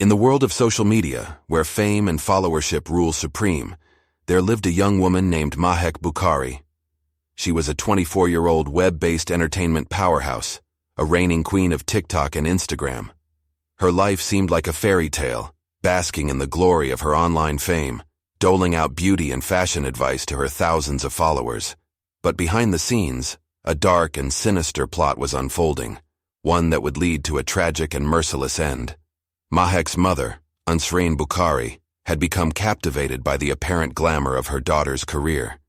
In the world of social media, where fame and followership rule supreme, there lived a young woman named Mahek Bukhari. She was a 24-year-old web-based entertainment powerhouse, a reigning queen of TikTok and Instagram. Her life seemed like a fairy tale, basking in the glory of her online fame, doling out beauty and fashion advice to her thousands of followers. But behind the scenes, a dark and sinister plot was unfolding, one that would lead to a tragic and merciless end. Mahek's mother, Ansreen Bukhari, had become captivated by the apparent glamour of her daughter's career.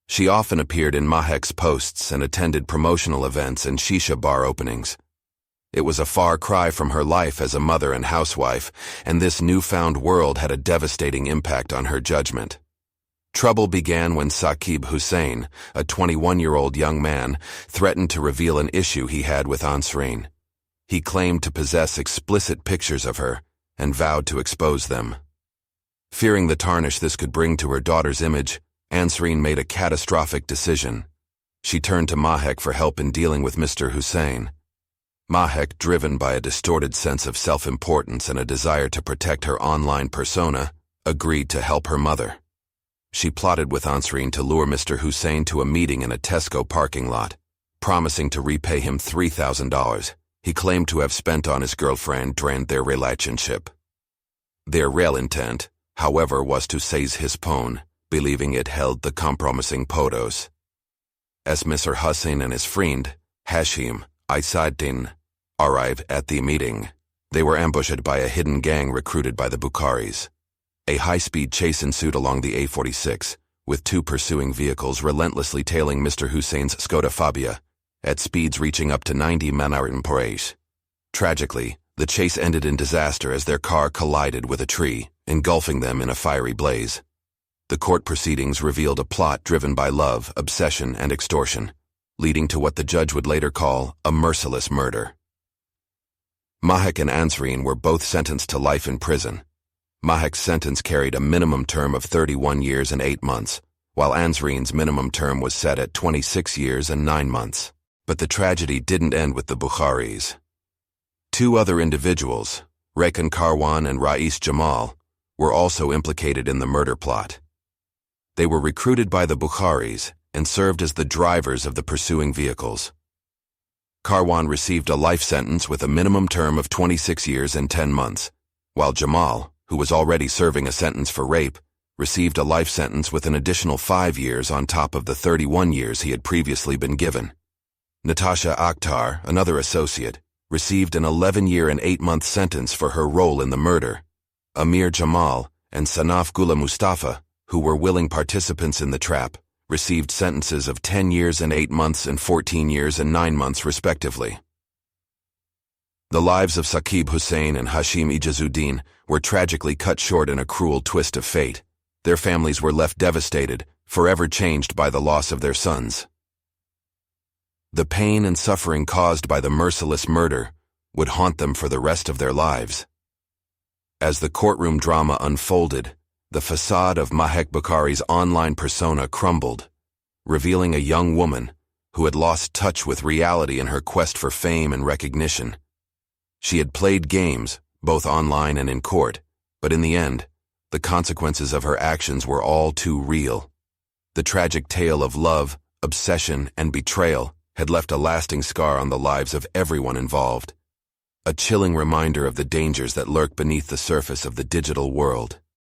She often appeared in Mahek's posts and attended promotional events and shisha bar openings. It was a far cry from her life as a mother and housewife, and this newfound world had a devastating impact on her judgment. Trouble began when Saqib Hussain, a 21-year-old young man, threatened to reveal an issue he had with Ansreen. He claimed to possess explicit pictures of her and vowed to expose them. Fearing the tarnish this could bring to her daughter's image, Ansreen made a catastrophic decision. She turned to Mahek for help in dealing with Mr. Hussain. Mahek, driven by a distorted sense of self-importance and a desire to protect her online persona, agreed to help her mother. She plotted with Ansreen to lure Mr. Hussain to a meeting in a Tesco parking lot, promising to repay him $3,000 he claimed to have spent on his girlfriend during their relationship. Their real intent, however, was to seize his phone, believing it held the compromising photos. As Mr. Hussain and his friend, Hashim Isaddin, arrived at the meeting, they were ambushed by a hidden gang recruited by the Bukharis. A high-speed chase ensued along the A46, with two pursuing vehicles relentlessly tailing Mr. Hussein's Skoda Fabia, at speeds reaching up to 90 mph. Tragically, the chase ended in disaster as their car collided with a tree, engulfing them in a fiery blaze. The court proceedings revealed a plot driven by love, obsession, and extortion, leading to what the judge would later call a merciless murder. Mahek and Ansreen were both sentenced to life in prison. Mahek's sentence carried a minimum term of 31 years and 8 months, while Ansreen's minimum term was set at 26 years and 9 months. But the tragedy didn't end with the Bukharis. Two other individuals, Rekan Karwan and Rais Jamal, were also implicated in the murder plot. They were recruited by the Bukharis and served as the drivers of the pursuing vehicles. Karwan received a life sentence with a minimum term of 26 years and 10 months, while Jamal, who was already serving a sentence for rape, received a life sentence with an additional 5 years on top of the 31 years he had previously been given. Natasha Akhtar, another associate, received an 11-year and 8-month sentence for her role in the murder. Amir Jamal and Sanaf Gula Mustafa, who were willing participants in the trap, received sentences of 10 years and 8 months and 14 years and 9 months respectively. The lives of Saqib Hussain and Hashim Ijazuddin were tragically cut short in a cruel twist of fate. Their families were left devastated, forever changed by the loss of their sons. The pain and suffering caused by the merciless murder would haunt them for the rest of their lives. As the courtroom drama unfolded, the facade of Mahek Bukhari's online persona crumbled, revealing a young woman who had lost touch with reality in her quest for fame and recognition. She had played games, both online and in court, but in the end, the consequences of her actions were all too real. The tragic tale of love, obsession, and betrayal had left a lasting scar on the lives of everyone involved, a chilling reminder of the dangers that lurk beneath the surface of the digital world.